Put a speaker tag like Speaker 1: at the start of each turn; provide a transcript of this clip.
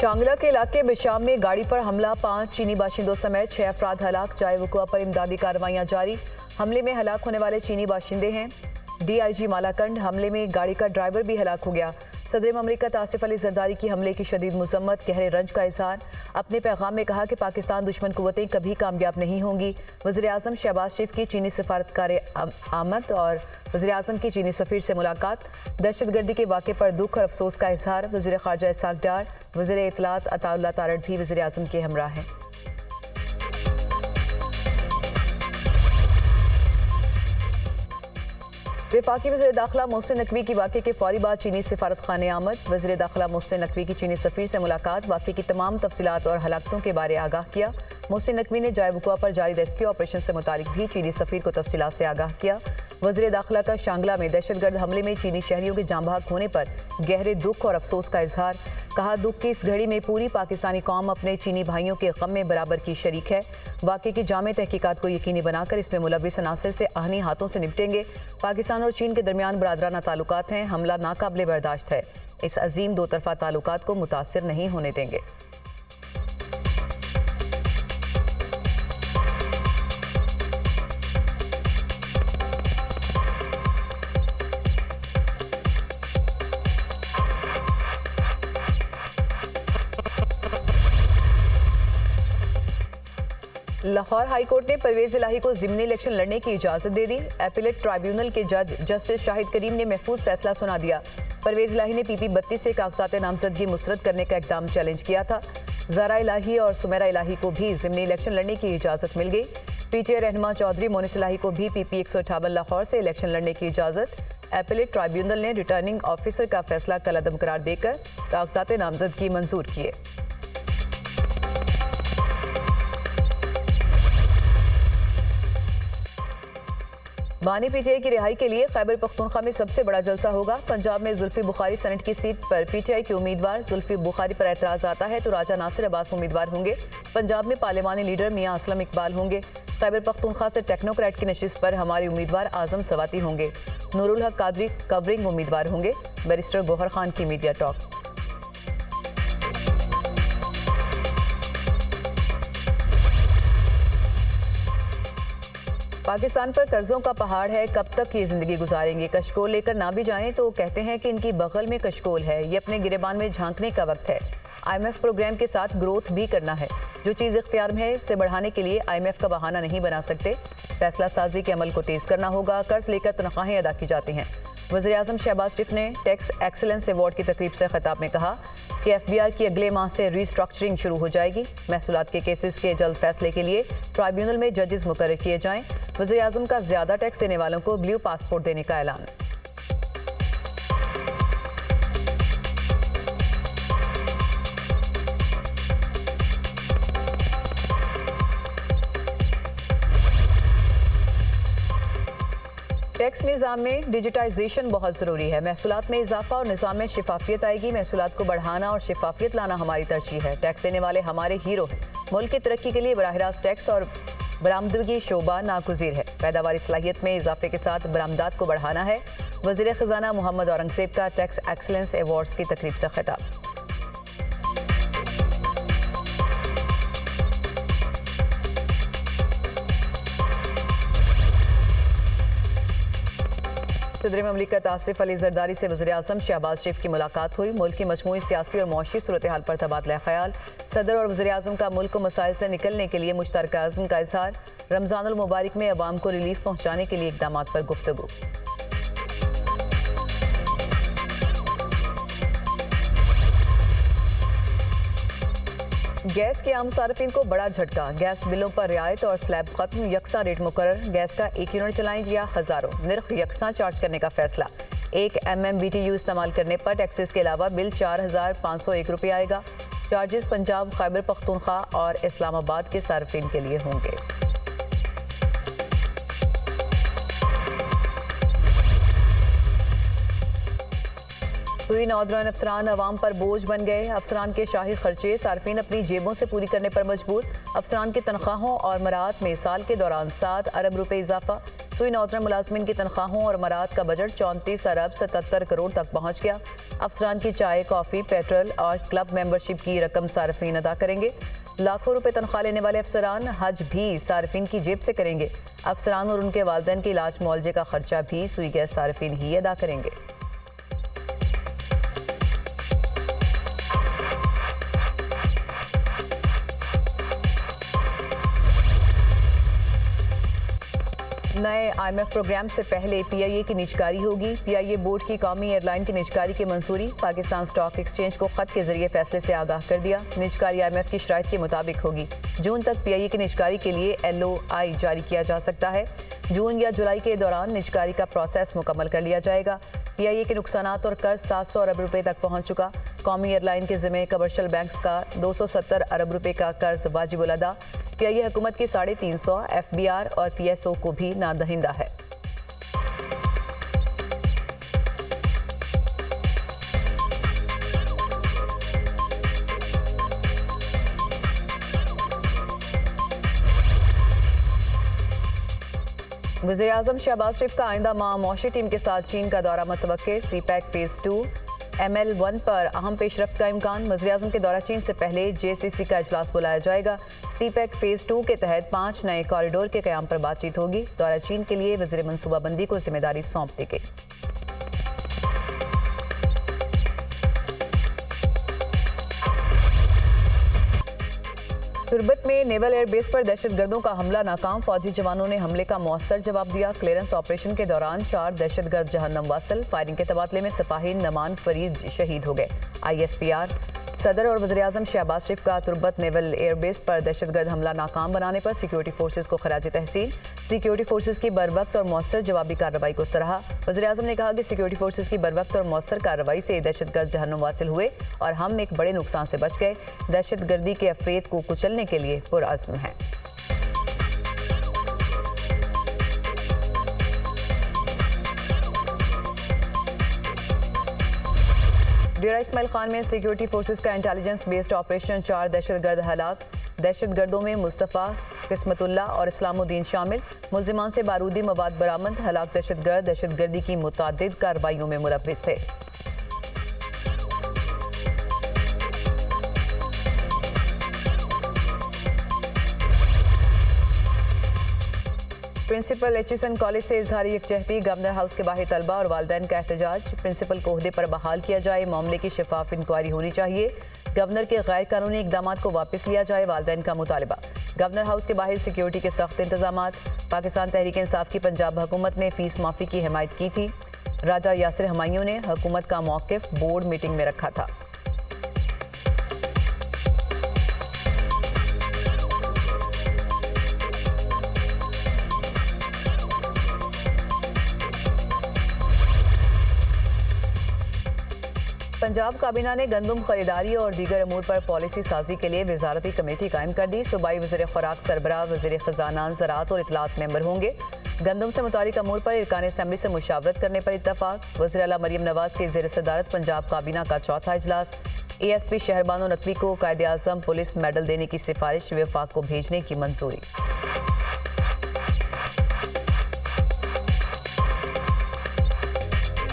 Speaker 1: चांगला के इलाके बिशाम में गाड़ी पर हमला, 5 चीनी बाशिंदों समेत 6 अफराद हलाक। जाए वक़ुआ पर इमदादी कार्रवाइयां जारी। हमले में हलाक होने वाले चीनी बाशिंदे हैं। DIG मालाकंड। हमले में गाड़ी का ड्राइवर भी हलाक हो गया। सदर ममलिकत आसिफ अली जरदारी की हमले की शदीद मुज़म्मत, गहरे रंज का इजहार। अपने पैगाम में कहा कि पाकिस्तान दुश्मन कुव्वतें कभी कामयाब नहीं होंगी। वज़ीर आज़म शहबाज शरीफ की चीनी सफारतकार आमद और वज़ीर आज़म की चीनी सफ़ीर से मुलाकात। दहशतगर्दी के वाक़े पर दुख और अफसोस का इजहार। वज़ीर ख़ारजा इस्हाक़ डार, वज़ीर इत्तलात अताउल्लाह तारड़ भी वज़ीर आज़म के हमरा हैं। वफाकी वज़ीर दाखिला मोहसिन नकवी की वाक़े के फौरी बाद चीनी सिफारत खाने आमद। वज़ीर दाखिला मोहसिन नकवी की चीनी सफ़ीर से मुलाकात, वाक़े की तमाम तफसीलात और हलाकतों के बारे आगाह किया। मोहसिन नकवी ने जाए वक़ुआ पर जारी रेस्क्यू ऑपरेशन से मुतालिक भी चीनी सफ़ीर को तफसीलात से आगाह किया। वज़ीर दाखिला का शांगला में दहशतगर्द हमले में चीनी शहरियों के जाँ बहक होने पर गहरे दुख और अफसोस का इजहार। कहा, दुख की इस घड़ी में पूरी पाकिस्तानी कौम अपने चीनी भाइयों के गम में बराबर की शरीक है। वाक़े की जामे तहकीकात को यकीनी बनाकर इसमें मुलव्विस अनासर से आहनी हाथों से निपटेंगे। पाकिस्तान और चीन के दरमियान बरादराना ताल्लुकात हैं। हमला नाकाबिले बर्दाश्त है। इस अजीम दो तरफा ताल्लुकात को मुतासिर नहीं होने देंगे। लाहौर हाई कोर्ट ने परवेज इलाही को ज़िमनी इलेक्शन लड़ने की इजाज़त दे दी। एपीलेट ट्राइब्यूनल के जज जस्टिस शाहिद करीम ने महफूज फैसला सुना दिया। परवेज इलाही ने PP 32 से कागजात नामजदगी मुस्तरद करने का इकदाम चैलेंज किया था। ज़ारा इलाही और सुमेरा इलाही को भी ज़िमनी इलेक्शन लड़ने की इजाज़त मिल गई। PTA रहनुमा चौधरी मोनिस इलाही को भी PP 158 लाहौर से इलेक्शन लड़ने की इजाज़त। एपीलेट ट्राइब्यूनल ने रिटर्निंग ऑफिसर का फैसला कलअदम करार देकर कागजात नामजदगी मंजूर किए। बानी PTI की रिहाई के लिए खैबर पख्तूनख्वा में सबसे बड़ा जलसा होगा। पंजाब में जुल्फी बुखारी सेनेट की सीट पर PTI के उम्मीदवार। जुल्फी बुखारी पर एतराज़ आता है तो राजा नासिर अब्बास उम्मीदवार होंगे। पंजाब में पार्लिमानी लीडर मियां असलम इकबाल होंगे। खैबर पख्तूनख्वा से टेक्नोक्रेट की नशिस्त पर हमारे उम्मीदवार आजम सवाती होंगे। नूरुल हक कादरी कवरिंग उम्मीदवार होंगे। बैरिस्टर गौहर खान की मीडिया टॉक। पाकिस्तान पर कर्जों का पहाड़ है, कब तक ये जिंदगी गुजारेंगे। कशकोल लेकर ना भी जाएं तो कहते हैं कि इनकी बगल में कशकोल है। ये अपने गिरेबान में झांकने का वक्त है। IMF प्रोग्राम के साथ ग्रोथ भी करना है। जो चीज़ इख्तियार में है उसे बढ़ाने के लिए IMF का बहाना नहीं बना सकते। फैसला साजी के अमल को तेज़ करना होगा। कर्ज लेकर तनख्वाहें अदा की जाती हैं। वज़ीर आज़म शहबाज शरीफ ने टैक्स एक्सीलेंस अवार्ड की तकरीब से खिताब में कहा कि FBR की अगले माह से रीस्ट्रक्चरिंग शुरू हो जाएगी। महसूलात के केसेस के जल्द फैसले के लिए ट्राइब्यूनल में जजेस मुकर्रर किए जाएं। वज़ीर आज़म का ज़्यादा टैक्स देने वालों को ब्लू पासपोर्ट देने का ऐलान। टैक्स निज़ाम में डिजिटाइजेशन बहुत ज़रूरी है। महसूलात में इजाफा और निज़ाम में शिफाफियत आएगी। महसूलात को बढ़ाना और शिफाफियत लाना हमारी तरजीह है। टैक्स देने वाले हमारे हीरो हैं। मुल्क की तरक्की के लिए बराह रास्त टैक्स और बरामदगी शोबा नागुज़ीर है। पैदावारी सलाहियत में इजाफे के साथ बरामदात को बढ़ाना है। वज़ीर ख़ज़ाना मोहम्मद औरंगज़ेब का टैक्स एक्सीलेंस अवार्ड्स की तकरीब से खिताब। सदर ममलिकत आसिफ अली जरदारी से वज़ीर आज़म शहबाज शरीफ की मुलाकात हुई। मुल्क की मजमूई सियासी और मुआशी सूरत हाल पर तबादला ख्याल। सदर और वज़ीर आज़म का मुल्क को मसाइल से निकलने के लिए मुश्तरका अज़्म का इजहार। रमज़ानुल मुबारक में अवाम को रिलीफ पहुँचाने के लिए इक़दामात पर गुफ्तगू। गैस के आम सार्फिन को बड़ा झटका। गैस बिलों पर रियायत और स्लैब खत्म, यकसा रेट मुकर्रर। गैस का 1 यूनिट चलाएं या हज़ारों, निर्ख यकसा चार्ज करने का फैसला। 1 MMBTU इस्तेमाल करने पर टैक्सेस के अलावा बिल 4501 रुपये आएगा। चार्जेस पंजाब, खैबर पख्तूनख्वा और इस्लामाबाद के सार्फिन के लिए होंगे। हुई नौजवान अफसरान अवाम पर बोझ बन गए। अफसरान के शाही खर्चे सार्फिन अपनी जेबों से पूरी करने पर मजबूर। अफसरान की तनख्वाहों और मराहत में साल के दौरान 7 अरब रुपए इजाफा। सूई नौतरन मुलाजमिन की तनख्वाहों और मराद का बजट 34 अरब 77 करोड़ तक पहुँच गया। अफसरान की चाय, कॉफ़ी, पेट्रोल और क्लब मेंबरशिप की रकम सार्फिन अदा करेंगे। लाखों रुपए तनख्वाह लेने वाले अफसरान हज भी सार्फिन की जेब से करेंगे। अफसरान और उनके वालिदैन के इलाज मुआवजे का खर्चा भी सुई गैस सार्फिन ही अदा करेंगे। नए IMF प्रोग्राम से पहले PIA की निजकारी होगी। PIA बोर्ड की कौमी एयरलाइन की निजकारी की मंजूरी। पाकिस्तान स्टॉक एक्सचेंज को खत के जरिए फैसले से आगाह कर दिया। निजकारी IMF की शराइत के मुताबिक होगी। जून तक PIA की निजकारी के लिए LOI जारी किया जा सकता है। जून या जुलाई के दौरान निजकारी का प्रोसेस मुकम्मल कर लिया जाएगा। PIA के नुकसानात और कर्ज 700 अरब रुपए तक पहुंच चुका। कौमी एयरलाइन के ज़िम्मे कमर्शियल बैंक्स का 270 अरब रुपए का कर्ज वाजिबुल अदा। PIA हुकूमत की 350 FBR और PSO को भी नादहिंदा है। वज़ीर-ए-आज़म शहबाज शरीफ का आइंदा माह मौशी टीम के साथ चीन का दौरा मुतवक्के। CPEC फेज़ 2 ML1 पर अहम पेशरफ्त का इम्कान। वज़ीर-ए-आज़म के दौरा चीन से पहले JCC का इजलास बुलाया जाएगा। CPEC फेज़ 2 के तहत 5 नए कॉरिडोर के क़याम पर बातचीत होगी। दौरा चीन के लिए वज़ीर मनसूबाबंदी को जिम्मेदारी सौंप दी गई। तुर्बत में नेवल एयरबेस पर दहशतगर्दों का हमला नाकाम। फौजी जवानों ने हमले का मौसर जवाब दिया। क्लियरेंस ऑपरेशन के दौरान 4 दहशतगर्द जहन्नम वासिल। फायरिंग के तबादले में सिपाही नमान फरीद शहीद हो गए। ISPR सदर और वज़ीर-ए-आज़म शहबाज शरीफ का तुर्बत नेवल एयरबेस पर दहशतगर्द हमला नाकाम बनाने पर सिक्योरिटी फोर्सेज को खराज तहसीन। सिक्योरिटी फोर्सेज की बरवक्त और मौसर जवाबी कार्रवाई को सराहा। वज़ीर-ए-आज़म ने कहा कि सिक्योरिटी फोर्सेज की बरवक्त और मौसर कार्रवाई से दहशतगर्द जहन्नम वासिल हुए और हम एक बड़े नुकसान से बच गए। दहशतगर्दी के अफरेद को कुचलने के लिए पुरअज़्म हैं। डेरा इस्माइल खान में सिक्योरिटी फोर्सेज का इंटेलिजेंस बेस्ड ऑपरेशन। 4 दहशतगर्द हलाक। दहशतगर्दों में मुस्तफ़ा, किस्मतुल्लाह और इस्लामुद्दीन शामिल। मुल्जिमान से बारूदी मवाद बरामद। हलाक दहशतगर्द दहशतगर्दी की मुतादिद कार्रवाइयों में मुलव्विस थे। प्रिंसिपल HSN कॉलेज से इजहार यकजहती। गवर्नर हाउस के बाहर तलबा और वालिदैन का एहतजाज। प्रिंसिपल को ओहदे पर बहाल किया जाए। मामले की शफाफ इंक्वायरी होनी चाहिए। गवर्नर के गैर कानूनी इकदाम को वापस लिया जाए। वालिदैन का मुतालबा। गवर्नर हाउस के बाहर सिक्योरिटी के सख्त इंतजाम। पाकिस्तान तहरीक इंसाफ की पंजाब हुकूमत ने फीस माफ़ी की हिमायत की थी। राजा यासिर हमायूं ने हुकूमत का मौक़िफ़ बोर्ड मीटिंग में रखा था। पंजाब काबीना ने गंदम खरीदारी और दीगर अमूर पर पॉलिसी साजी के लिए वजारती कमेटी कायम कर दी। सूबाई वज़ीर खुराक सरबराह, वज़ीर ख़जाना, ज़राअत और इत्तलात मेंबर होंगे। गंदम से मुतालिक अमूर पर इरकान असम्बली से मुशावरत करने पर इत्तफाक। वज़ीर आला मरियम नवाज के ज़ेर सदारत पंजाब काबीना का चौथा इजलास। ASP शहरबानो नकवी को कायदे आज़म पुलिस मेडल देने की सिफारिश वफाक को भेजने की मंजूरी।